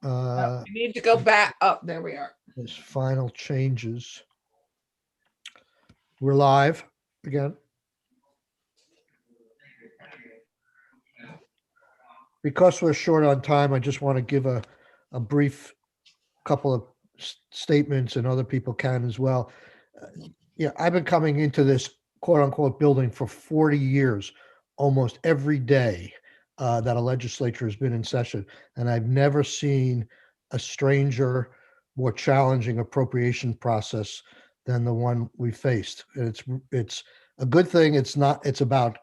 We need to go back up. There we are. His final changes. We're live again. Because we're short on time, I just want to give a brief couple of statements, and other people can as well. Yeah, I've been coming into this quote unquote building for 40 years, almost every day that a legislature has been in session. And I've never seen a stranger, more challenging appropriation process than the one we faced. And it's a good thing. It's about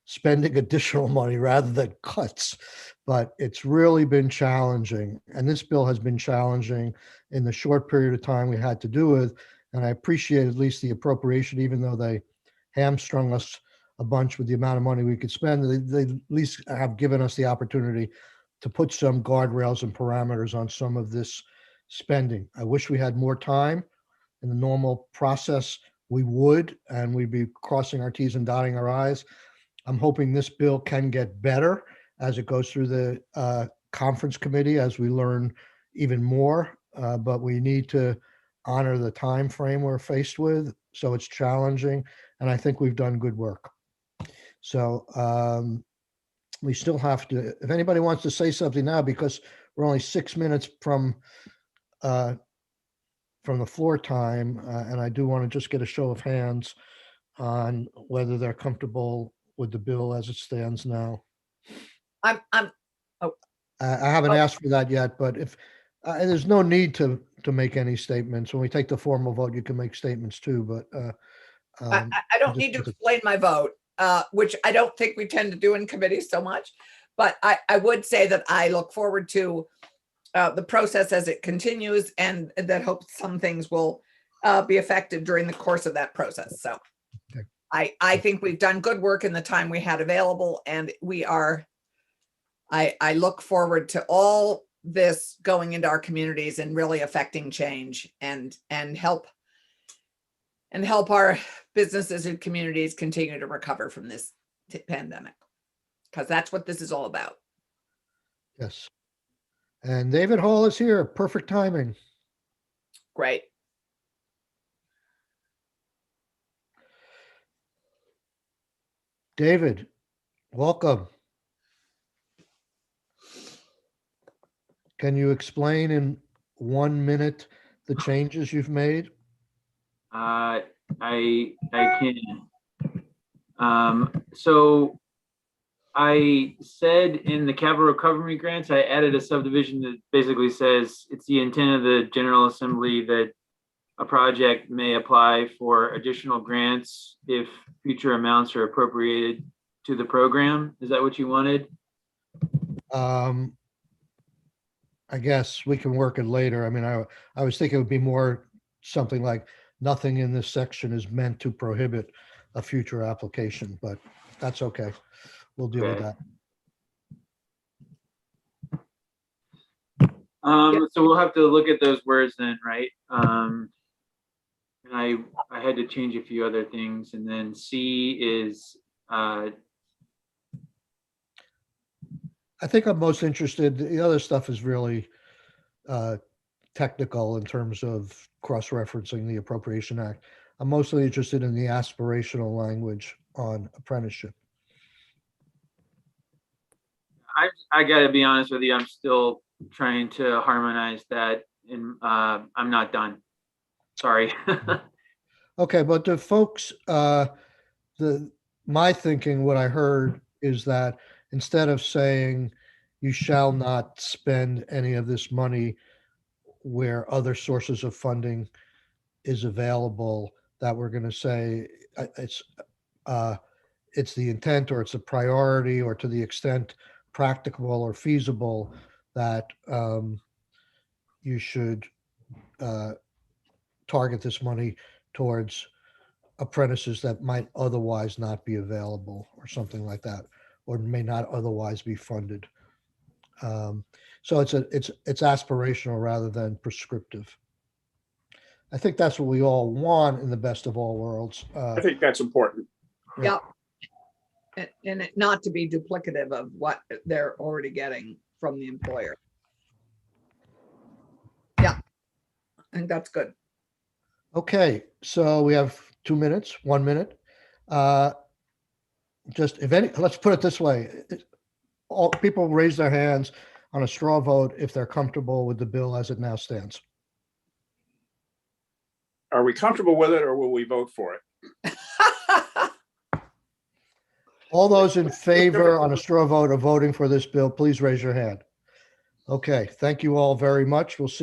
spending additional money rather than cuts, but it's really been challenging. And this bill has been challenging in the short period of time we had to do with. And I appreciate at least the appropriation, even though they hamstrung us a bunch with the amount of money we could spend. They at least have given us the opportunity to put some guardrails and parameters on some of this spending. I wish we had more time. In the normal process, we would, and we'd be crossing our T's and dotting our I's. I'm hoping this bill can get better as it goes through the conference committee, as we learn even more. But we need to honor the time frame we're faced with. So it's challenging, and I think we've done good work. So we still have to, if anybody wants to say something now, because we're only 6 minutes from the floor time, and I do want to just get a show of hands on whether they're comfortable with the bill as it stands now. I'm I haven't asked for that yet, but if there's no need to make any statements. When we take the formal vote, you can make statements too, but I don't need to explain my vote, which I don't think we tend to do in committees so much. But I would say that I look forward to the process as it continues, and that hope some things will be effective during the course of that process. So okay. I think we've done good work in the time we had available, and I look forward to all this going into our communities and really affecting change and help our businesses and communities continue to recover from this pandemic, because that's what this is all about. Yes. And David Hall is here. Perfect timing. Great. David, welcome. Can you explain in 1 minute the changes you've made? I can. So I said in the capital recovery grants, I added a subdivision that basically says it's the intent of the General Assembly that a project may apply for additional grants if future amounts are appropriated to the program. Is that what you wanted? I guess we can work it later. I mean, I was thinking it would be more something like nothing in this section is meant to prohibit a future application, but that's okay. We'll deal with that. So we'll have to look at those words then, right? And I had to change a few other things, and then C is I think I'm most interested. The other stuff is really technical in terms of cross-referencing the Appropriation Act. I'm mostly interested in the aspirational language on apprenticeship. I got to be honest with you. I'm still trying to harmonize that, and I'm not done. Sorry. Okay, but the folks, my thinking, what I heard is that instead of saying you shall not spend any of this money where other sources of funding is available, that we're going to say it's the intent, or it's a priority, or to the extent practicable or feasible, that you should target this money towards apprentices that might otherwise not be available, or something like that, or may not otherwise be funded. So it's aspirational rather than prescriptive. I think that's what we all want in the best of all worlds. I think that's important. Yeah. And it not to be duplicative of what they're already getting from the employer. think that's good. Okay, so we have 2 minutes, 1 minute. Just if any, let's put it this way. All people raise their hands on a straw vote if they're comfortable with the bill as it now stands. Are we comfortable with it or will we vote for it? All those in favor on a straw vote of voting for this bill, please raise your hand. Okay, thank you all very much. We'll see.